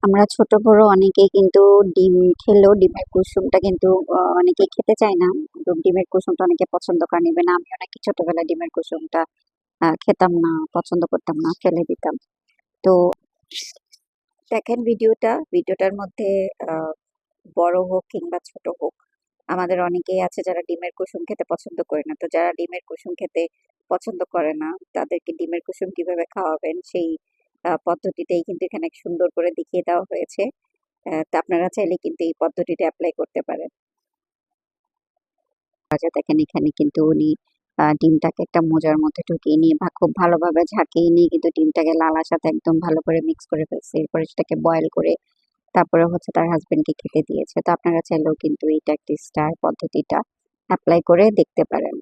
আমরা ছোট বড় অনেকেই কিন্তু ডিম খেলেও ডিমের কুসুমটা কিন্তু অনেকেই খেতে চায় না। কিন্তু ডিমের কুসুমটা অনেকে পছন্দ করে নিবে না। আমিও নাকি ছোটবেলায় ডিমের কুসুমটা খেতাম না, পছন্দ করতাম না, ফেলে দিতাম। তো দেখেন ভিডিওটার মধ্যে বড় হোক কিংবা ছোট হোক, আমাদের অনেকেই আছে যারা ডিমের কুসুম খেতে পছন্দ করে না। তো যারা ডিমের কুসুম খেতে পছন্দ করে না, তাদেরকে ডিমের কুসুম কিভাবে খাওয়াবেন সেই পদ্ধতিটাই কিন্তু এখানে সুন্দর করে দেখিয়ে দেওয়া হয়েছে। তো আপনারা চাইলে কিন্তু এই পদ্ধতিটা এপ্লাই করতে পারেন। দেখেন এখানে কিন্তু উনি ডিমটাকে একটা মোজার মধ্যে ঢুকিয়ে নিয়ে খুব ভালোভাবে ঝাঁকিয়ে নিয়ে কিন্তু ডিমটাকে লালার সাথে একদম ভালো করে মিক্স করে ফেলছে। এরপরে সেটাকে বয়েল করে তারপরে হচ্ছে তার হাসব্যান্ডকে খেতে দিয়েছে। তো আপনারা চাইলেও কিন্তু এই ট্যাকটিসটা পদ্ধতিটা এপ্লাই করে দেখতে পারেন।